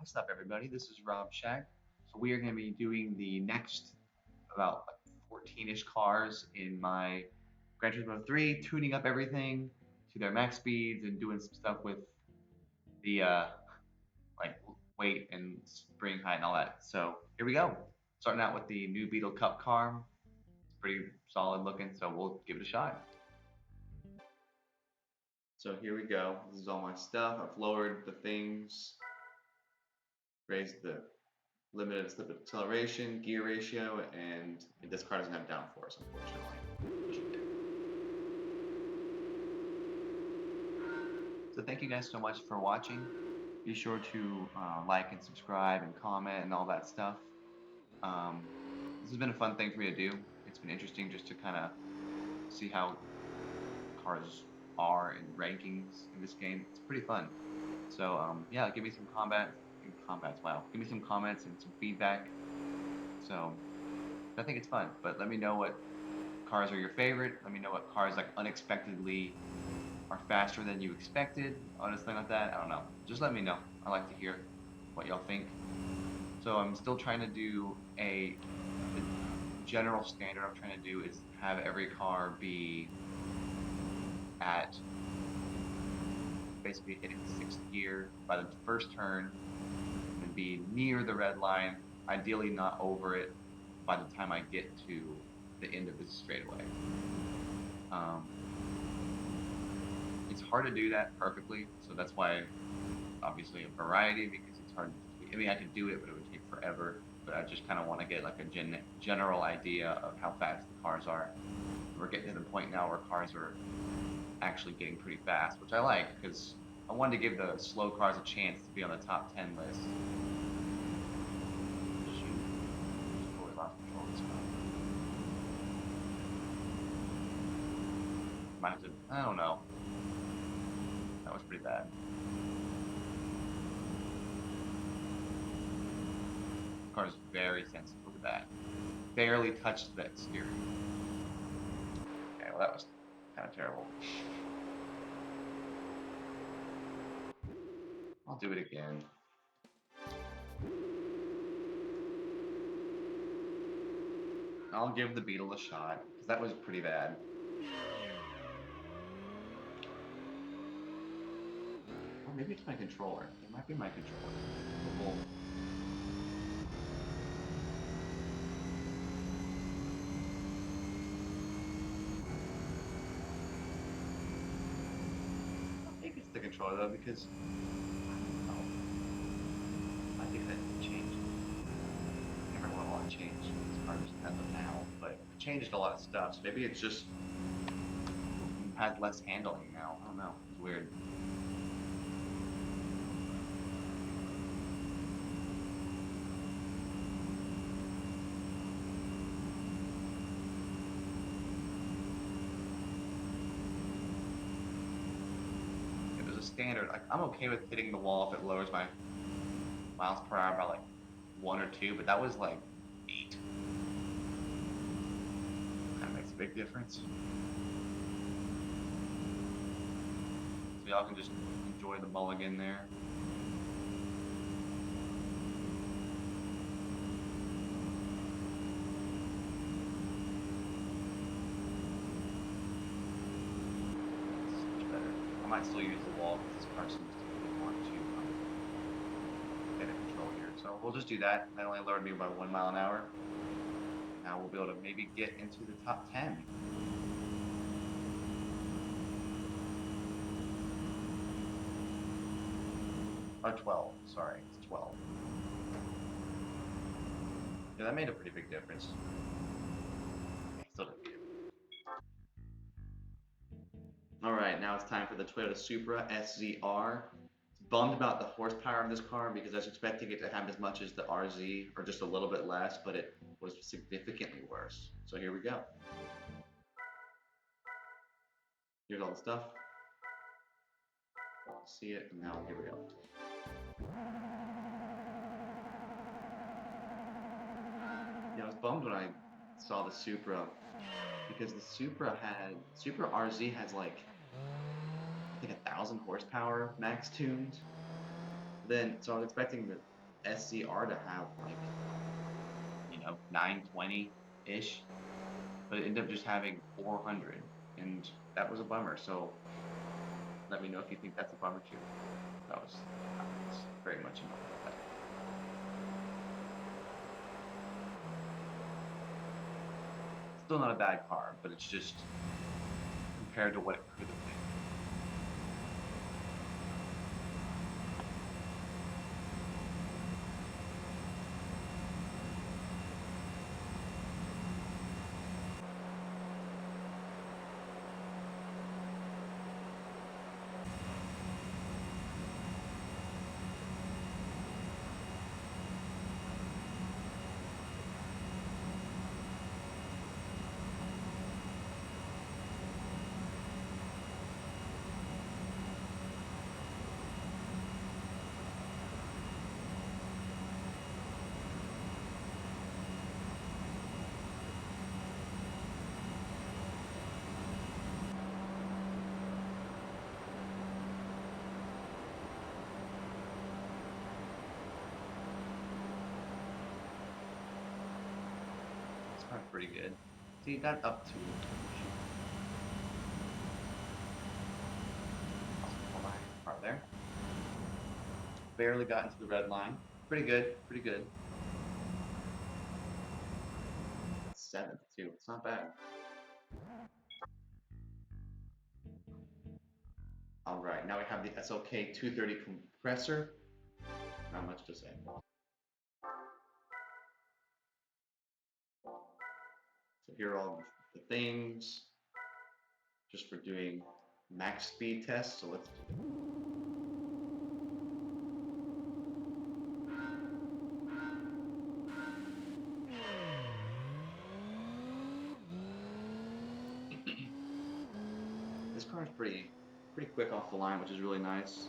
What's up, everybody? This is Rob Shack. So we are going to be doing the next about 14-ish cars in my Gran Turismo 3, tuning up everything to their max speeds and doing some stuff with the like weight and spring height and all that. So here we go. Starting out with the new Beetle Cup car. It's pretty solid looking, so we'll give it a shot. So here we go. This is all my stuff. I've lowered the things, raised the limited slip acceleration, gear ratio, and this car doesn't have downforce, unfortunately. So thank you guys so much for watching. Be sure to like and subscribe and comment and all that stuff. This has been a fun thing for me to do. It's been interesting just to kind of see how cars are in rankings in this game. It's pretty fun. So yeah, give me some give me some comments and some feedback. So I think it's fun, but let me know what cars are your favorite. Let me know what cars like unexpectedly are faster than you expected. Honestly, like that, I don't know. Just let me know. I like to hear what y'all think. So I'm still trying to do the general standard I'm trying to do is have every car be at basically hitting 6th gear by the first turn and be near the red line, ideally not over it by the time I get to the end of this straightaway. It's hard to do that perfectly, so that's why obviously a variety, because it's hard. I mean, I could do it, but it would take forever. But I just kind of want to get like a general idea of how fast the cars are. We're getting to the point now where cars are actually getting pretty fast, which I like because I wanted to give the slow cars a chance to be on the top 10 list. Shoot, totally lost control of this car. Might have to, I don't know. That was pretty bad. The car is very sensitive. Look at that. Barely touched that steering. Okay, well that was kind of terrible. I'll do it again. I'll give the Beetle a shot, because that was pretty bad. Or maybe it's my controller. It might be my controller. I think it's the controller though, because I think that changed. I never want a lot of change. This car just has them now, but it changed a lot of stuff. So maybe it's just had less handling now. I don't know. It's weird. Standard, like, I'm okay with hitting the wall if it lowers my miles per hour by like 1 or 2, but that was like 8. Kind of makes a big difference. So y'all can just enjoy the mulligan there. I might still use the wall because this car seems to really want to get a control here. So we'll just do that. That only lowered me by 1 mile an hour. Now we'll be able to maybe get into the top 10. Or 12, sorry, it's 12. Yeah, that made a pretty big difference. Still didn't beat it. Alright, now it's time for the Toyota Supra SZR. Bummed about the horsepower of this car because I was expecting it to have as much as the RZ, or just a little bit less, but it was significantly worse. So here we go. Here's all the stuff. See it, and now here we go. Yeah, I was bummed when I saw the Supra because the Supra RZ has like I think 1,000 horsepower max tuned. So I was expecting SCR to have like, you know, 920-ish, but it ended up just having 400, and that was a bummer. So let me know if you think that's a bummer too. I was very much in love with that. Still not a bad car, but it's just compared to what it could have been. Pretty good. See, it got up to car there. Barely got into the red line. Pretty good, pretty good. That's 7th too. It's not bad. All right, now we have the SLK 230 compressor. Not much to say. So here are all the things just for doing max speed tests. So let's do it. This car is pretty quick off the line, which is really nice.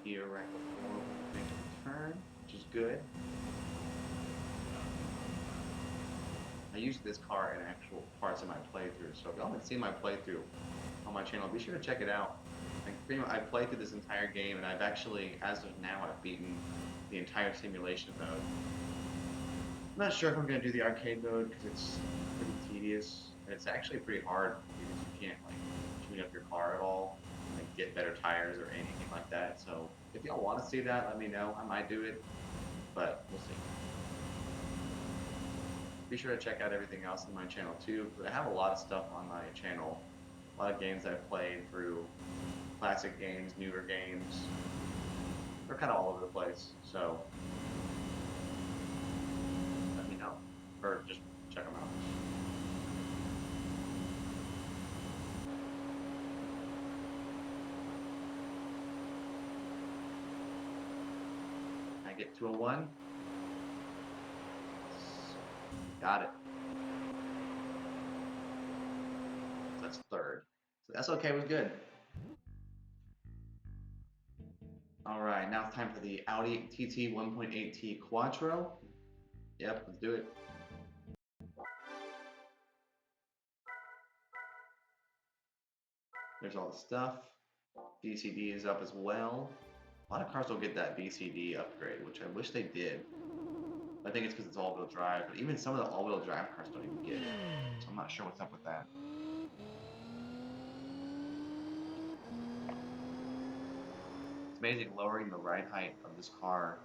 Here right before we make a turn, which is good. I used this car in actual parts of my playthrough, so if y'all haven't seen my playthrough on my channel, be sure to check it out. I played through this entire game, and I've actually, as of now, I've beaten the entire simulation mode. I'm not sure if I'm going to do the arcade mode because it's pretty tedious, and it's actually pretty hard because you can't like tune up your car at all, like get better tires or anything like that. So if y'all want to see that, let me know. I might do it, but we'll see. Be sure to check out everything else on my channel too, because I have a lot of stuff on my channel. A lot of games I've played through, classic games, newer games. They're kind of all over the place, so let me know, or just check them out. I get to a 1. Got it. So that's 3rd. So that's okay, was good. All right, now it's time for the Audi TT 1.8T Quattro. Yep, let's do it. There's all the stuff. BCD is up as well. A lot of cars don't get that BCD upgrade, which I wish they did. I think it's because it's all-wheel drive, but even some of the all-wheel drive cars don't even get it. So I'm not sure what's up with that. It's amazing lowering the ride height of this car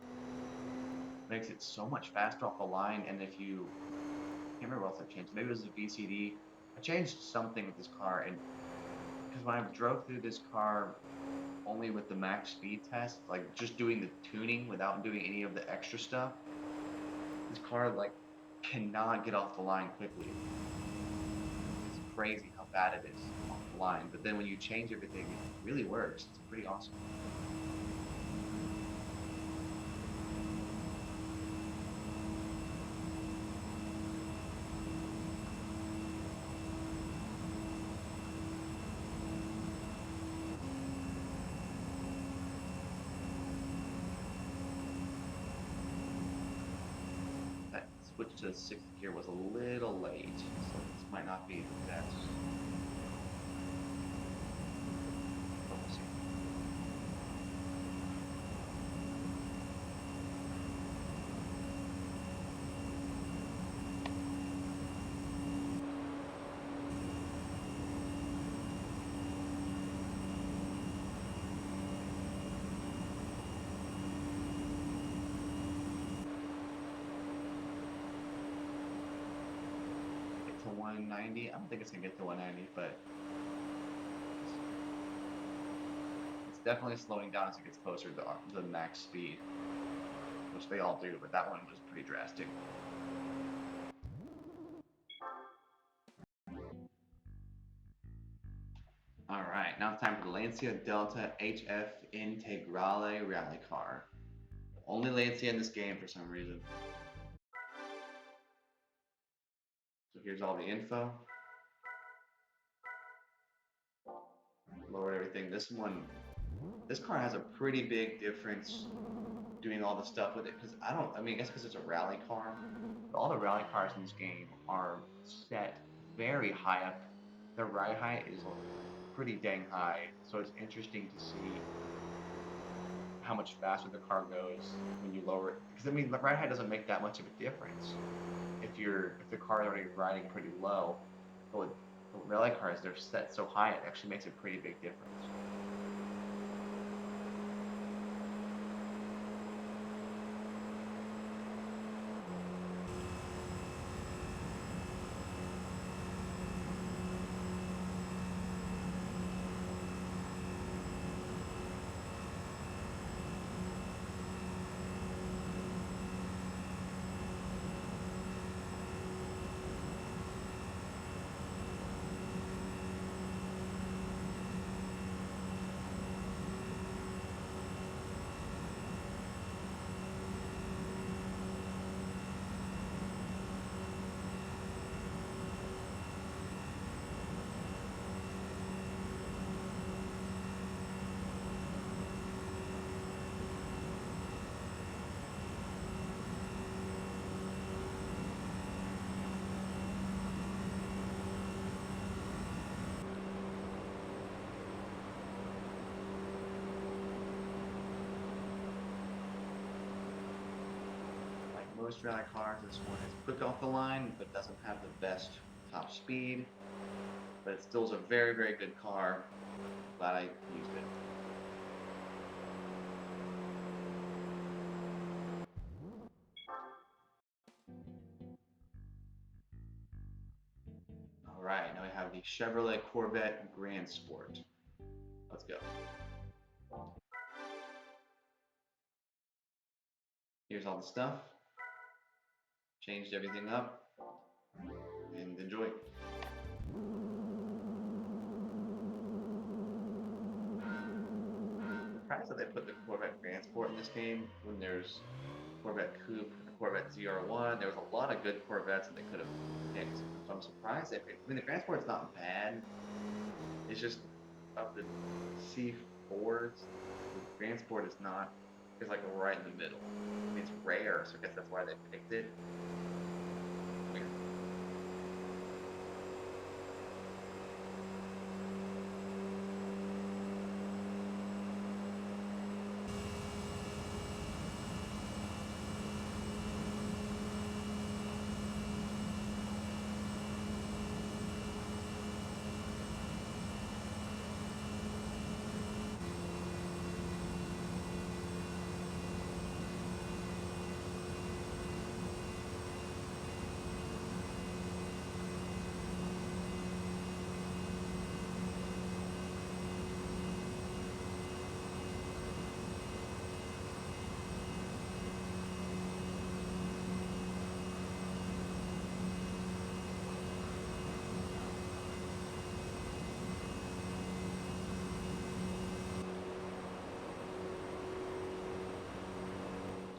makes it so much faster off the line. And if you, I can't remember what else I changed. Maybe it was the BCD. I changed something with this car, and because when I drove through this car only with the max speed test, like just doing the tuning without doing any of the extra stuff, this car like cannot get off the line quickly. It's crazy how bad it is off the line. But then when you change everything, it really works. It's pretty awesome. switch to 6th gear was a little late, so this might not be the best. But we'll see. To 190. I don't think it's gonna get to 190, but it's definitely slowing down as it gets closer to the max speed, which they all do, but that one was pretty drastic. All right, now it's time for the Lancia Delta HF Integrale rally car. Only Lancia in this game for some reason. So here's all the info. Lower everything. This car has a pretty big difference doing all the stuff with it, because I guess because it's a rally car, but all the rally cars in this game are set very high up. Their ride height is pretty dang high, so it's interesting to see how much faster the car goes when you lower it. Because I mean, the ride height doesn't make that much of a difference if the car is already riding pretty low. But with rally cars, they're set so high, it actually makes a pretty big difference. Most rally cars, this one is quick off the line, but doesn't have the best top speed. But it still is a very, very good car. Glad I used it. All right, now we have the Chevrolet Corvette Grand Sport. Let's go. Here's all the stuff. Changed everything up, and enjoy. Surprised that they put the Corvette Grand Sport in this game when there's Corvette Coupe and the Corvette ZR1. There was a lot of good Corvettes that they could have picked. So I'm surprised I mean, the Grand Sport's not bad. It's just of the C4s, the Grand Sport is not. It's like right in the middle. I mean, it's rare, so I guess that's why they picked it. Weird.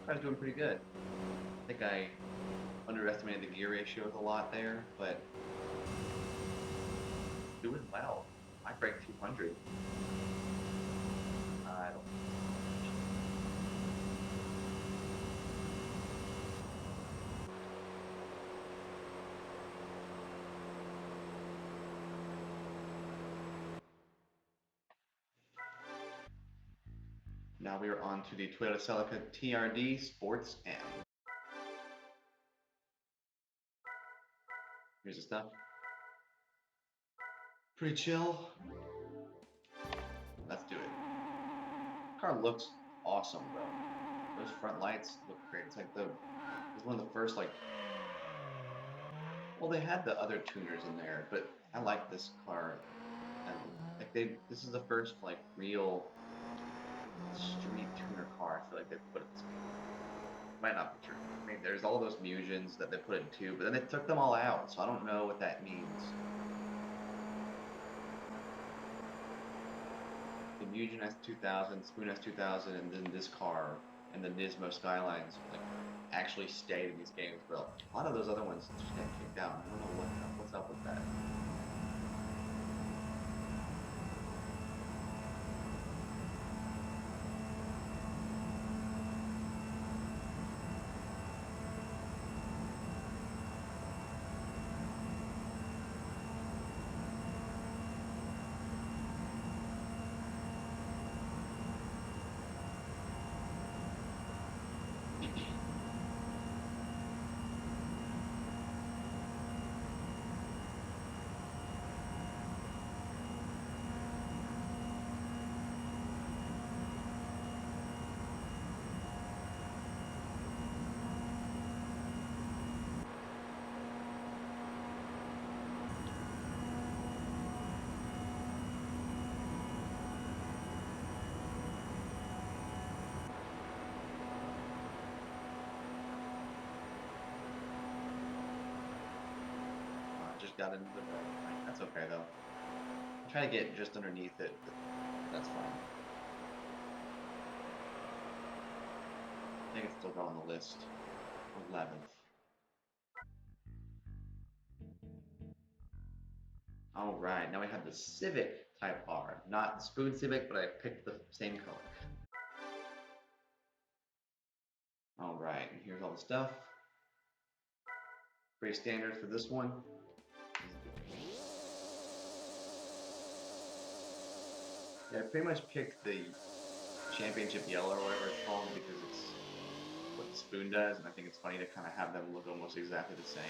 I was doing pretty good. I think I underestimated the gear ratios a lot there, but doing well. I break 200. I don't. Now we are on to the Toyota Celica TRD SportsM. Here's the stuff. Pretty chill. Let's do it. Car looks awesome, bro. Those front lights look great. It's like it's one of the first, like, well, they had the other tuners in there, but I like this car. And like this is the first like real street tuner car I feel like they put it. Might not be true. I mean, there's all those Mugens that they put in too, but then they took them all out, so I don't know what that means. The Mugen S2000, Spoon S2000, and then this car and the Nismo Skylines like actually stayed in these games, but a lot of those other ones just got kicked out. I don't know what's up with that. Just got into the road. That's okay though. I'm trying to get just underneath it, but that's fine. I think it's still got on the list. 11th. Alright, now we have the Civic Type R. Not the Spoon Civic, but I picked the same color. Alright, and here's all the stuff. Pretty standard for this one. Yeah, I pretty much picked the championship yellow or whatever it's called because it's what the Spoon does, and I think it's funny to kind of have them look almost exactly the same.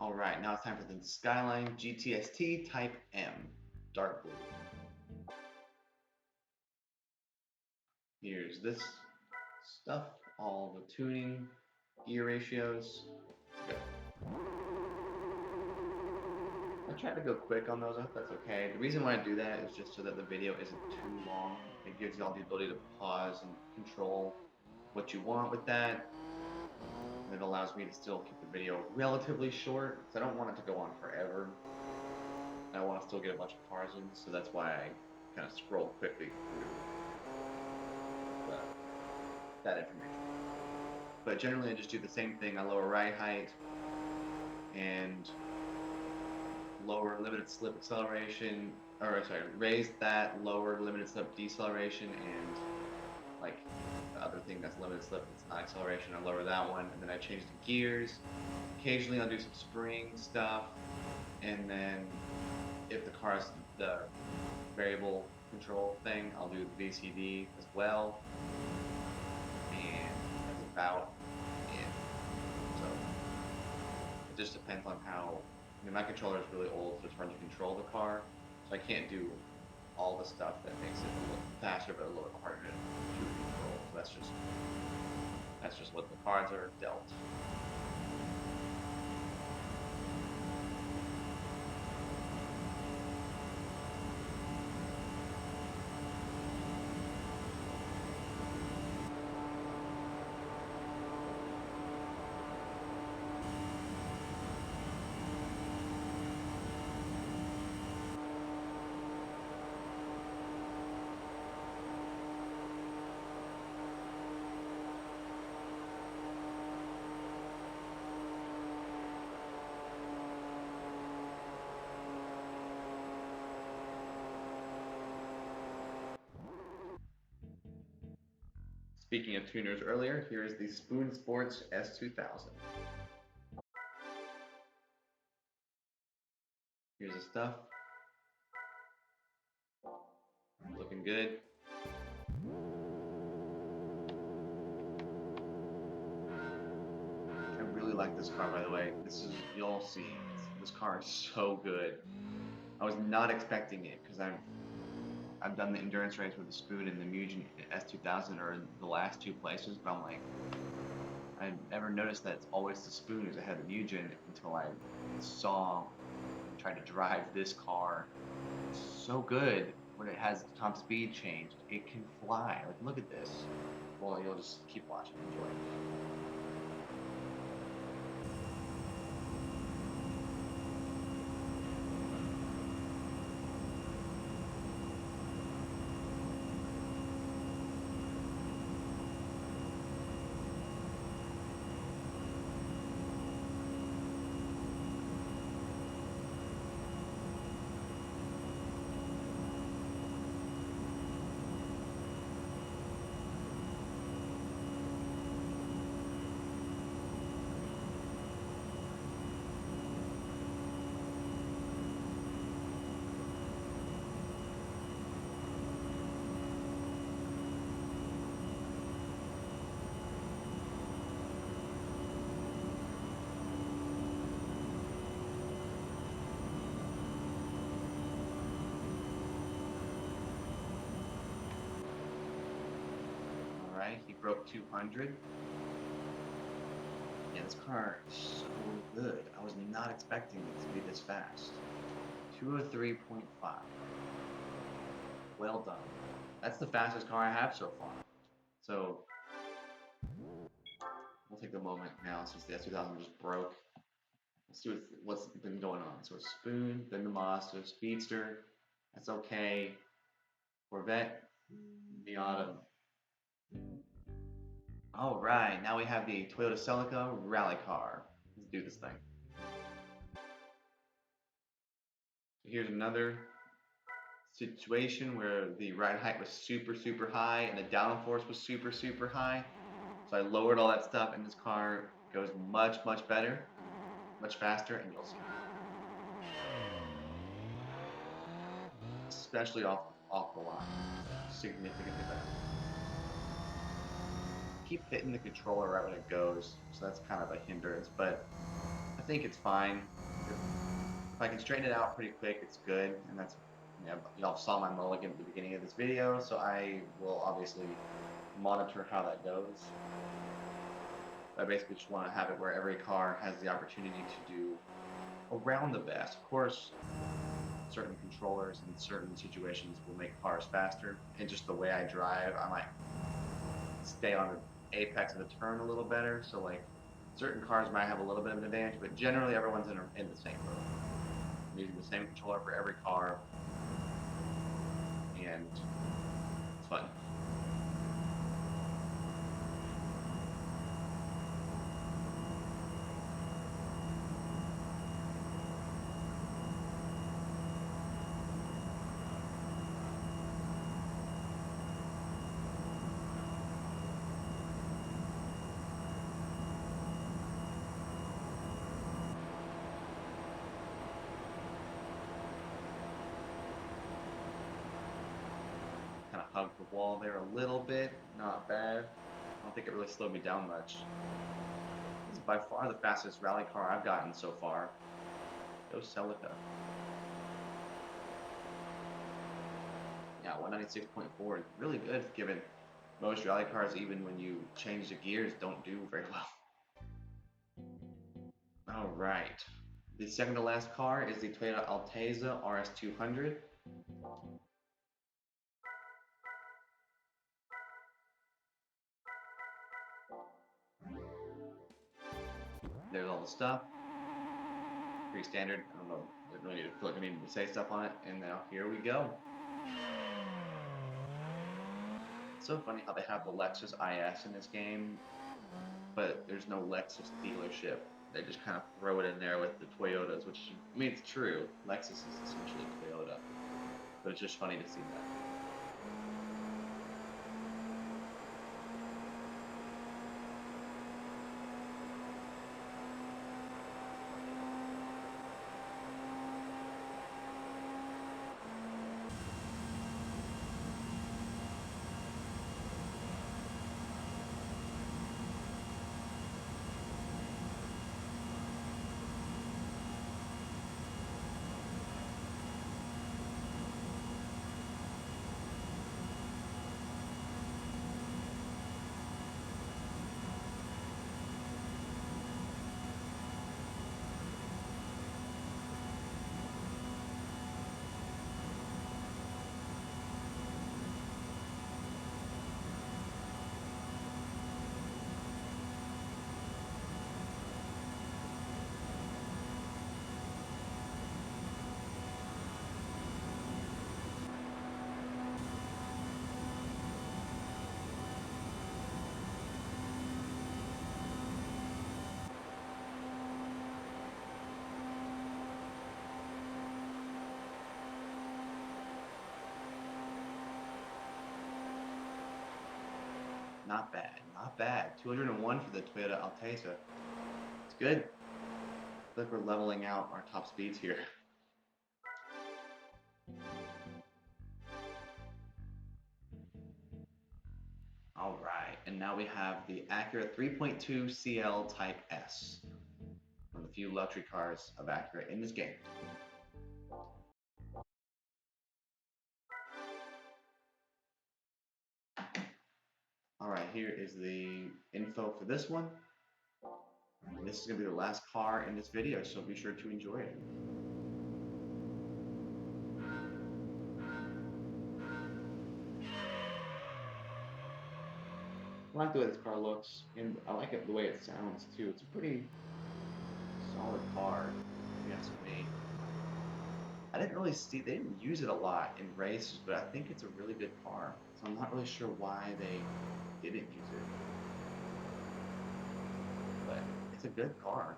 Alright, now it's time for the Skyline GTS-t Type M, dark blue. Here's this stuff, all the tuning, gear ratios. Let's go. I tried to go quick on those, I hope that's okay. The reason why I do that is just so that the video isn't too long. It gives you all the ability to pause and control what you want with that. And it allows me to still keep the video relatively short, because I don't want it to go on forever. I want to still get a bunch of cars in, so that's why I kind of scroll quickly through. But that information. But generally I just do the same thing. I lower ride height and lower limited slip acceleration, or sorry, raise that, lower limited slip deceleration, and like the other thing that's limited slip, it's not acceleration, I lower that one, and then I change the gears. Occasionally I'll do some spring stuff, and then if the car's the variable control thing, I'll do the VCD as well, and that's about it. So it just depends on how, I mean, my controller is really old, so it's hard to control the car, so I can't do all the stuff that makes it a little faster but a little harder to control. So that's just what the cards are dealt. Speaking of tuners earlier, here is the Spoon Sports S2000. Here's the stuff. Looking good. I really like this car, by the way. You'll see, this car is so good. I was not expecting it because I've done the endurance race with the Spoon and the Mugen S2000 are in the last two places, but I'm like, I never noticed that it's always the Spoon who's ahead of the Mugen until I saw and tried to drive this car. It's so good when it has the top speed changed. It can fly. Like, look at this. Well, you'll just keep watching. Enjoy. He broke 200. Yeah, this car is so good. I was not expecting it to be this fast. 203.5. Well done. That's the fastest car I have so far. So we'll take the moment now since the S2000 just broke. Let's see what's been going on. So Spoon, then the Mazda, Speedster, that's okay. Corvette, Miata. Alright, now we have the Toyota Celica rally car. Let's do this thing. Here's another situation where the ride height was super high and the downforce was super high. So I lowered all that stuff and this car goes much better, much faster, and you'll see. Especially off the line. Significantly better. Keep hitting the controller right when it goes, so that's kind of a hindrance, but I think it's fine. If I can straighten it out pretty quick, it's good, and that's, y'all saw my mulligan at the beginning of this video, so I will obviously monitor how that goes. I basically just want to have it where every car has the opportunity to do around the best. Of course, certain controllers in certain situations will make cars faster, and just the way I drive, I might stay on the apex of the turn a little better, so like certain cars might have a little bit of an advantage, but generally everyone's in the same boat. I'm using the same controller for every car, and it's fun. hugged the wall there a little bit. Not bad. I don't think it really slowed me down much. This is by far the fastest rally car I've gotten so far. Go Celica. Yeah, 196.4 is really good given most rally cars, even when you change the gears, don't do very well. Alright. The second to last car is the Toyota Altezza RS200. There's all the stuff. Pretty standard. I don't know. There's no need to feel like I need to say stuff on it. And now here we go. It's so funny how they have the Lexus IS in this game, but there's no Lexus dealership. They just kind of throw it in there with the Toyotas, which, I mean, it's true. Lexus is essentially Toyota. But it's just funny to see that. Not bad, not bad. 201 for the Toyota Altezza. It's good. I feel like we're leveling out our top speeds here. Alright, and now we have the Acura 3.2 CL Type S. One of the few luxury cars of Acura in this game. Alright, here is the info for this one. And this is going to be the last car in this video, so be sure to enjoy it. I like the way this car looks, and I like it the way it sounds too. It's a pretty solid car, if you ask me. I didn't really see, they didn't use it a lot in races, but I think it's a really good car. So I'm not really sure why they didn't use it. But it's a good car.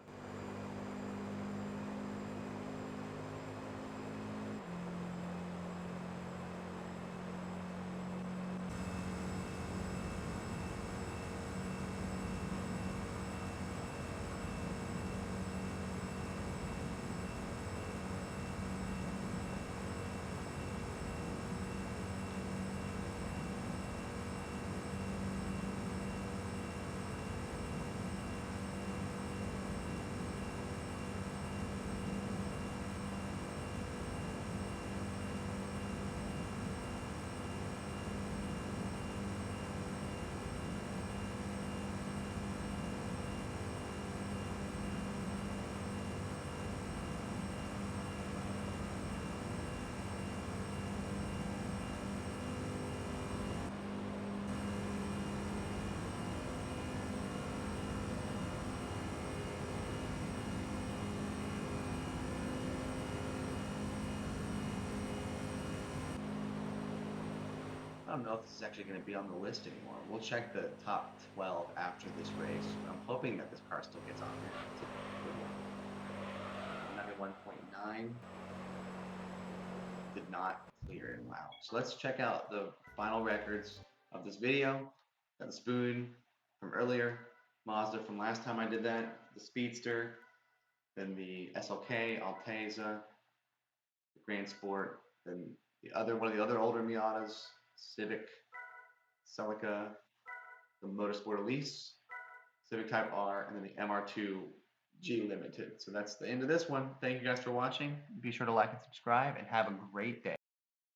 I don't know if this is actually going to be on the list anymore. We'll check the top 12 after this race. I'm hoping that this car still gets on there. 91.9 did not clear it. Wow. So let's check out the final records of this video. Got the Spoon from earlier, Mazda from last time I did that, the Speedster, then the SLK, Altezza, the Grand Sport, then one of the other older Miatas, Civic, Celica, the Motorsport Elise, Civic Type R, and then the MR2 G Limited. So that's the end of this one. Thank you guys for watching. Be sure to like and subscribe, and have a great day.